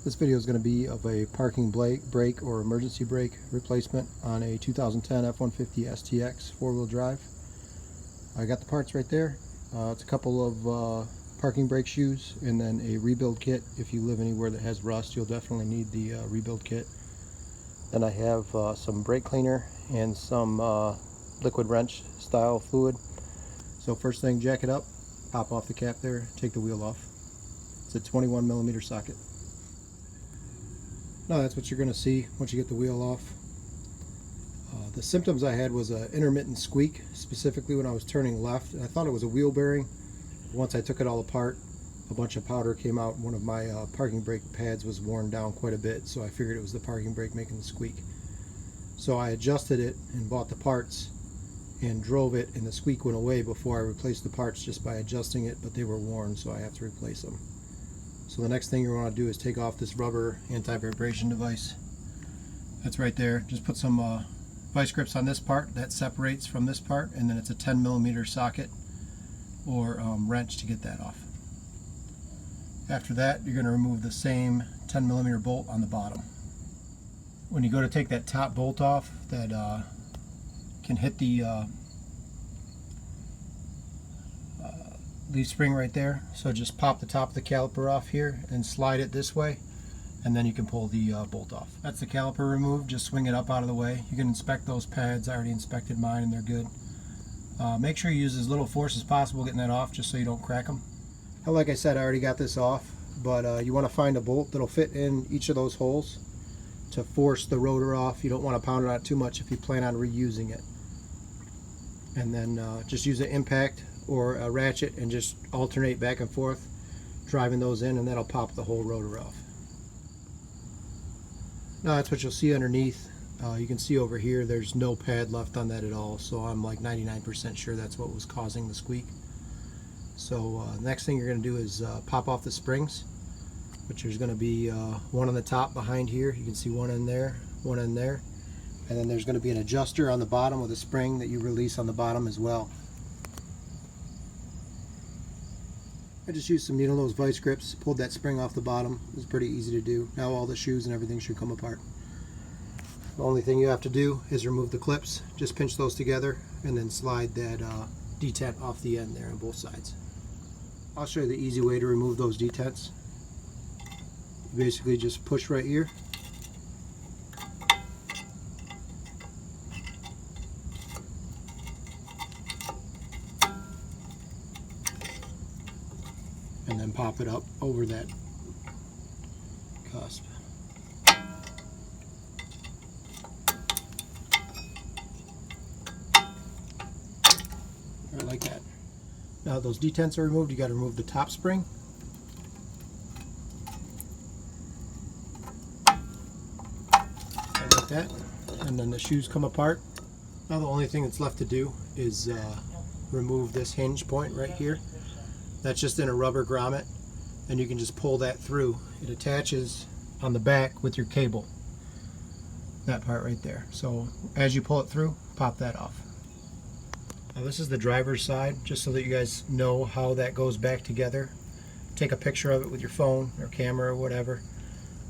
This video is going to be of a parking brake or emergency brake replacement on a 2010 F150 STX four-wheel drive. I got the parts right there. It's a couple of parking brake shoes and then a rebuild kit. If you live anywhere that has rust, you'll definitely need the rebuild kit. Then I have some brake cleaner and some liquid wrench style fluid. So first thing, jack it up, pop off the cap there, take the wheel off. It's a 21mm socket. Now that's what you're going to see once you get the wheel off. The symptoms I had was an intermittent squeak, specifically when I was turning left. I thought it was a wheel bearing. Once I took it all apart, a bunch of powder came out. One of my parking brake pads was worn down quite a bit, so I figured it was the parking brake making the squeak. So I adjusted it and bought the parts and drove it, and the squeak went away before I replaced the parts just by adjusting it, but they were worn, so I have to replace them. So the next thing you want to do is take off this rubber anti-vibration device. That's right there. Just put some vice grips on this part that separates from this part, and then it's a 10mm socket or wrench to get that off. After that, you're going to remove the same 10mm bolt on the bottom. When you go to take that top bolt off, that can hit the leaf spring right there. So just pop the top of the caliper off here and slide it this way, and then you can pull the bolt off. That's the caliper removed. Just swing it up out of the way. You can inspect those pads. I already inspected mine and they're good. Make sure you use as little force as possible getting that off, just so you don't crack them. Now, like I said, I already got this off, but you want to find a bolt that'll fit in each of those holes to force the rotor off. You don't want to pound it out too much if you plan on reusing it. And then just use an impact or a ratchet and just alternate back and forth, driving those in, and that'll pop the whole rotor off. Now that's what you'll see underneath. You can see over here there's no pad left on that at all, so I'm like 99% sure that's what was causing the squeak. So next thing you're going to do is pop off the springs, which there's going to be one on the top behind here. You can see one in there, one in there, and then there's going to be an adjuster on the bottom with a spring that you release on the bottom as well. I just used some needle nose vice grips, pulled that spring off the bottom. It was pretty easy to do. Now all the shoes and everything should come apart. The only thing you have to do is remove the clips. Just pinch those together and then slide that detent off the end there on both sides. I'll show you the easy way to remove those detents. You basically just push right here. And then pop it up over that cusp. Right, like that. Now those detents are removed, you got to remove the top spring. Right, like that. And then the shoes come apart. Now the only thing that's left to do is remove this hinge point right here. That's just in a rubber grommet, and you can just pull that through. It attaches on the back with your cable, that part right there. So as you pull it through, pop that off. Now this is the driver's side, just so that you guys know how that goes back together. Take a picture of it with your phone or camera or whatever,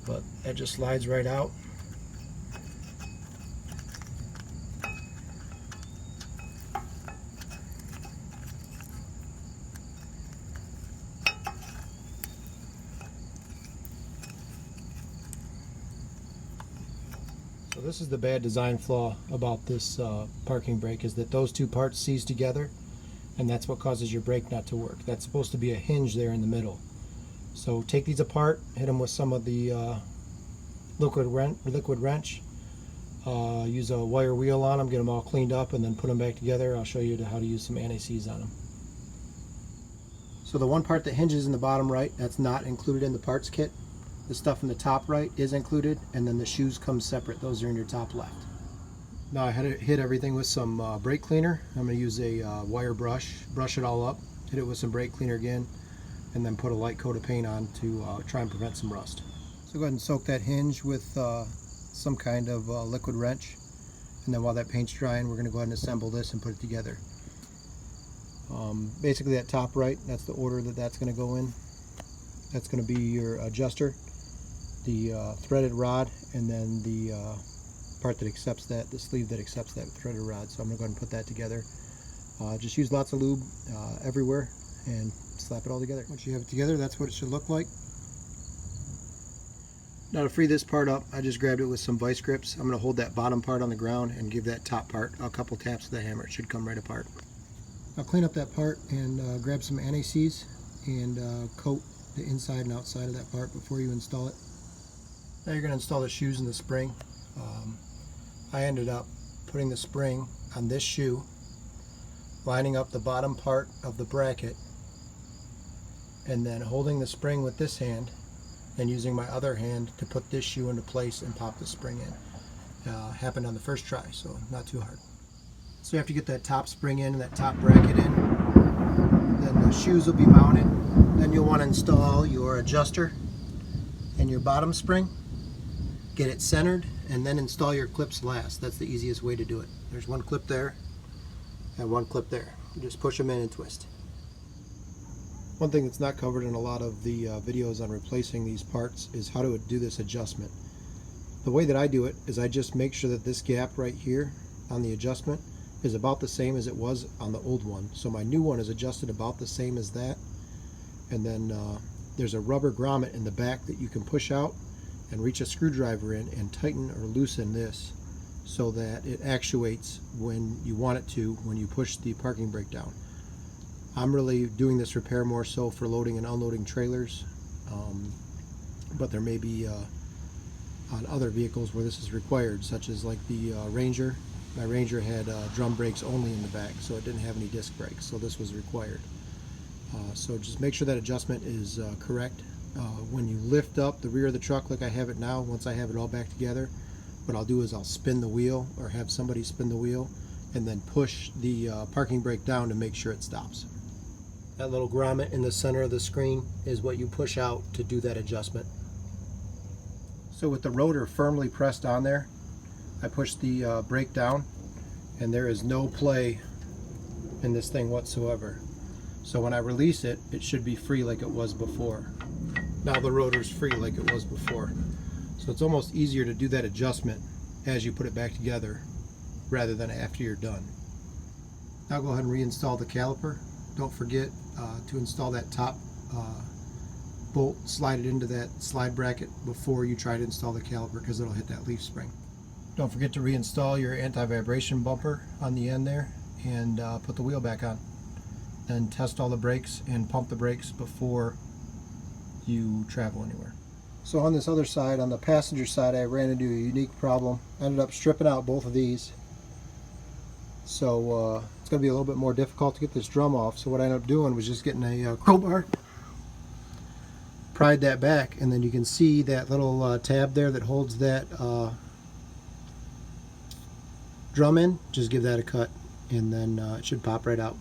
but that just slides right out. So this is the bad design flaw about this parking brake, is that those two parts seize together, and that's what causes your brake not to work. That's supposed to be a hinge there in the middle. So take these apart, hit them with some of the liquid wrench, use a wire wheel on them, get them all cleaned up, and then put them back together. I'll show you how to use some anti-seize on them. So the one part that hinges in the bottom right, that's not included in the parts kit. The stuff in the top right is included, and then the shoes come separate. Those are in your top left. Now I had to hit everything with some brake cleaner. I'm going to use a wire brush it all up, hit it with some brake cleaner again, and then put a light coat of paint on to try and prevent some rust. So go ahead and soak that hinge with some kind of liquid wrench, and then while that paint's drying, we're going to go ahead and assemble this and put it together. Basically that top right, that's the order that that's going to go in. That's going to be your adjuster. the threaded rod, and then the part that accepts that, the sleeve that accepts that threaded rod. So I'm going to go ahead and put that together. Just use lots of lube everywhere and slap it all together. Once you have it together, that's what it should look like. Now to free this part up, I just grabbed it with some vice grips. I'm going to hold that bottom part on the ground and give that top part a couple taps with the hammer. It should come right apart. I'll clean up that part and grab some anti-seize and coat the inside and outside of that part before you install it. Now you're going to install the shoes and the spring. I ended up putting the spring on this shoe, lining up the bottom part of the bracket, and then holding the spring with this hand and using my other hand to put this shoe into place and pop the spring in. Happened on the first try, so not too hard. So after you get that top spring in and that top bracket in, then the shoes will be mounted. Then you'll want to install your adjuster and your bottom spring, get it centered, and then install your clips last. That's the easiest way to do it. There's one clip there and one clip there. You just push them in and twist. One thing that's not covered in a lot of the videos on replacing these parts is how to do this adjustment. The way that I do it is I just make sure that this gap right here on the adjustment is about the same as it was on the old one. So my new one is adjusted about the same as that. And then there's a rubber grommet in the back that you can push out and reach a screwdriver in and tighten or loosen this so that it actuates when you want it to when you push the parking brake down. I'm really doing this repair more so for loading and unloading trailers, but there may be on other vehicles where this is required, such as like the Ranger. My Ranger had drum brakes only in the back, so it didn't have any disc brakes, so this was required. So just make sure that adjustment is correct. When you lift up the rear of the truck like I have it now, once I have it all back together, what I'll do is I'll spin the wheel or have somebody spin the wheel and then push the parking brake down to make sure it stops. That little grommet in the center of the screen is what you push out to do that adjustment. So with the rotor firmly pressed on there, I push the brake down and there is no play in this thing whatsoever. So when I release it, it should be free like it was before. Now the rotor's free like it was before. So it's almost easier to do that adjustment as you put it back together rather than after you're done. Now go ahead and reinstall the caliper. Don't forget to install that top bolt, slide it into that slide bracket before you try to install the caliper because it'll hit that leaf spring. Don't forget to reinstall your anti-vibration bumper on the end there and put the wheel back on. Then test all the brakes and pump the brakes before you travel anywhere. So on this other side, on the passenger side, I ran into a unique problem. I ended up stripping out both of these. So it's going to be a little bit more difficult to get this drum off. So what I ended up doing was just getting a crowbar, pried that back, and then you can see that little tab there that holds that drum in. Just give that a cut, and then it should pop right out.